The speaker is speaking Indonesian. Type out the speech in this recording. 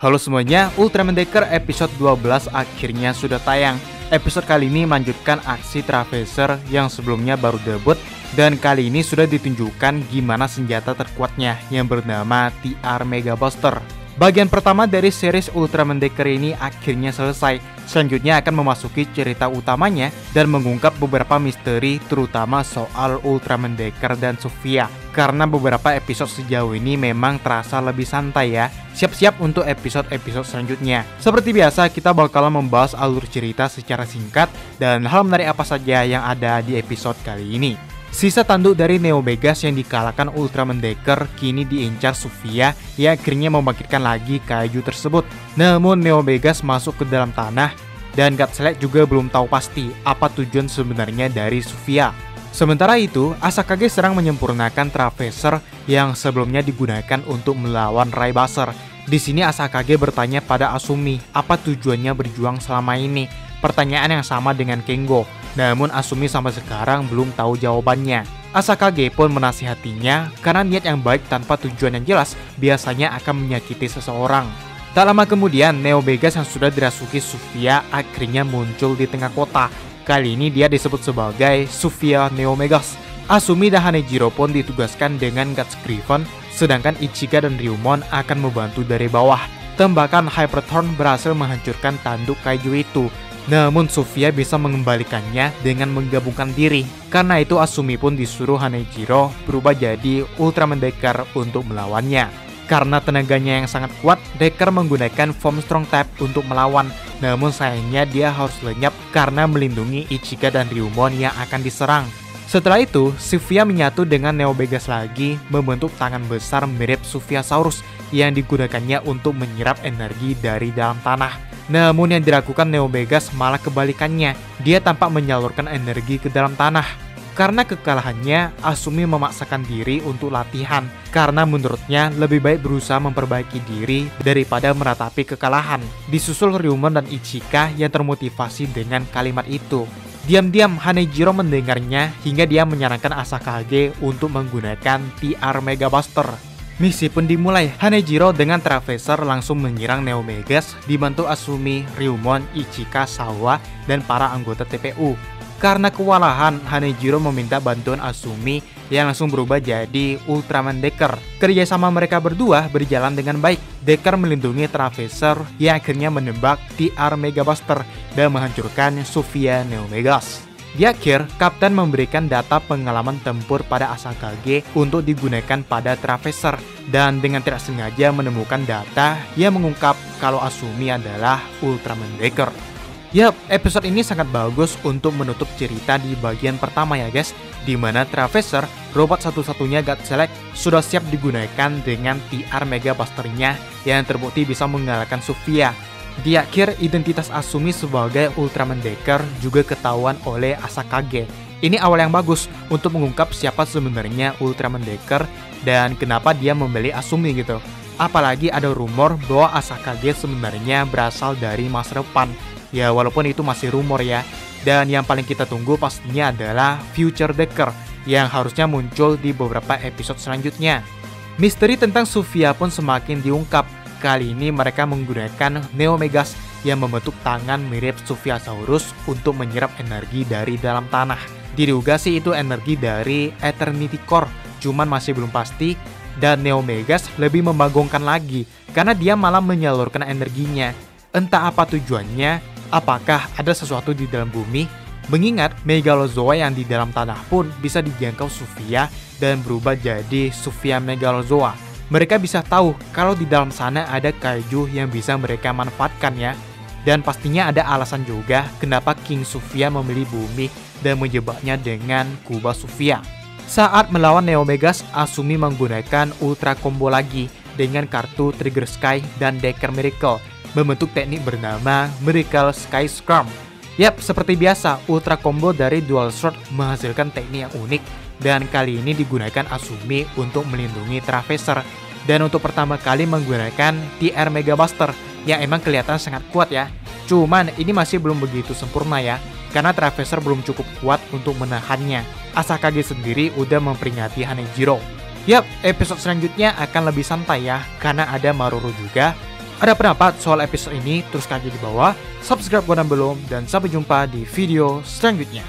Halo semuanya, Ultraman Decker episode 12 akhirnya sudah tayang. Episode kali ini melanjutkan aksi Traveser yang sebelumnya baru debut, dan kali ini sudah ditunjukkan gimana senjata terkuatnya yang bernama TR Mega Buster. Bagian pertama dari series Ultraman Decker ini akhirnya selesai. Selanjutnya akan memasuki cerita utamanya dan mengungkap beberapa misteri terutama soal Ultraman Decker dan Sofia. Karena beberapa episode sejauh ini memang terasa lebih santai ya. Siap-siap untuk episode-episode selanjutnya. Seperti biasa kita bakalan membahas alur cerita secara singkat dan hal menarik apa saja yang ada di episode kali ini. Sisa tanduk dari Neo Megas yang dikalahkan Ultraman Decker kini diincar Sofia yang akhirnya membangkitkan lagi kaiju tersebut. Namun Neo Megas masuk ke dalam tanah dan God Select juga belum tahu pasti apa tujuan sebenarnya dari Sofia. Sementara itu, Asakage serang menyempurnakan Traveser yang sebelumnya digunakan untuk melawan Raybuster. Di sini Asakage bertanya pada Asumi apa tujuannya berjuang selama ini. Pertanyaan yang sama dengan Kengo. Namun Asumi sampai sekarang belum tahu jawabannya. Asakage pun menasihatinya karena niat yang baik tanpa tujuan yang jelas biasanya akan menyakiti seseorang. Tak lama kemudian, Neo Megas yang sudah dirasuki Sofia akhirnya muncul di tengah kota. Kali ini dia disebut sebagai Sofia Neo Megas. Asumi dan Hanejiro pun ditugaskan dengan Guts Griffon, sedangkan Ichika dan Ryumon akan membantu dari bawah. Tembakan Hyperthorn berhasil menghancurkan tanduk kaiju itu. Namun Sofia bisa mengembalikannya dengan menggabungkan diri. Karena itu Asumi pun disuruh Hanejiro berubah jadi Ultraman Decker untuk melawannya. Karena tenaganya yang sangat kuat, Decker menggunakan Form Strong Tap untuk melawan. Namun sayangnya dia harus lenyap karena melindungi Ichika dan Ryumon yang akan diserang. Setelah itu, Sofia menyatu dengan Neo Megas lagi, membentuk tangan besar mirip Sophiasaurus yang digunakannya untuk menyerap energi dari dalam tanah. Namun yang dilakukan Neo Megas malah kebalikannya, dia tampak menyalurkan energi ke dalam tanah. Karena kekalahannya, Asumi memaksakan diri untuk latihan, karena menurutnya lebih baik berusaha memperbaiki diri daripada meratapi kekalahan. Disusul Ryumon dan Ichika yang termotivasi dengan kalimat itu. Diam-diam Hanejiro mendengarnya hingga dia menyarankan Asakage untuk menggunakan TR Mega Buster. Misi pun dimulai. Hanejiro dengan Traveser langsung menyerang Neo Megas dibantu Asumi, Ryumon, Ichika, Sawa, dan para anggota TPU. Karena kewalahan, Hanejiro meminta bantuan Asumi yang langsung berubah jadi Ultraman Decker. Kerjasama mereka berdua berjalan dengan baik. Decker melindungi Traveser yang akhirnya menembak TR Mega Buster dan menghancurkan Sofia Neo Megas. Di akhir, Kapten memberikan data pengalaman tempur pada Asakage untuk digunakan pada Traveser dan dengan tidak sengaja menemukan data yang mengungkap kalau Asumi adalah Ultraman Decker. Yap, episode ini sangat bagus untuk menutup cerita di bagian pertama ya guys, dimana Traveser, robot satu-satunya God Select, sudah siap digunakan dengan TR Mega Buster-nya yang terbukti bisa mengalahkan Sofia. Di akhir, identitas Asumi sebagai Ultraman Decker juga ketahuan oleh Asakage. Ini awal yang bagus untuk mengungkap siapa sebenarnya Ultraman Decker dan kenapa dia membeli Asumi gitu. Apalagi ada rumor bahwa Asakage sebenarnya berasal dari masa depan. Ya walaupun itu masih rumor ya. Dan yang paling kita tunggu pastinya adalah Future Decker yang harusnya muncul di beberapa episode selanjutnya. Misteri tentang Sofia pun semakin diungkap. Kali ini mereka menggunakan Neo Megas yang membentuk tangan mirip Sophiasaurus untuk menyerap energi dari dalam tanah. Diduga sih itu energi dari Eternity Core, cuman masih belum pasti. Dan Neo Megas lebih membagongkan lagi karena dia malah menyalurkan energinya. Entah apa tujuannya. Apakah ada sesuatu di dalam bumi? Mengingat Megalozoa yang di dalam tanah pun bisa dijangkau Sofia dan berubah jadi Sofia Megalozoa. Mereka bisa tahu kalau di dalam sana ada kaiju yang bisa mereka manfaatkan ya. Dan pastinya ada alasan juga kenapa King Sofia memilih bumi dan menjebaknya dengan Kuba Sofia. Saat melawan Neo Megas, Asumi menggunakan Ultra Combo lagi dengan kartu Trigger Sky dan Decker Miracle, membentuk teknik bernama Miracle Sky Scrum. Yap, seperti biasa, Ultra Combo dari Dual Sword menghasilkan teknik yang unik dan kali ini digunakan Asumi untuk melindungi Traveser dan untuk pertama kali menggunakan TR Mega Buster yang emang kelihatan sangat kuat ya. Cuman ini masih belum begitu sempurna ya, karena Traveser belum cukup kuat untuk menahannya. Asakage sendiri udah memperingati Hanejiro. Yap, episode selanjutnya akan lebih santai ya, karena ada Maruru juga. Ada pendapat soal episode ini? Tuliskan aja di bawah. Subscribe buat yang belum, dan sampai jumpa di video selanjutnya.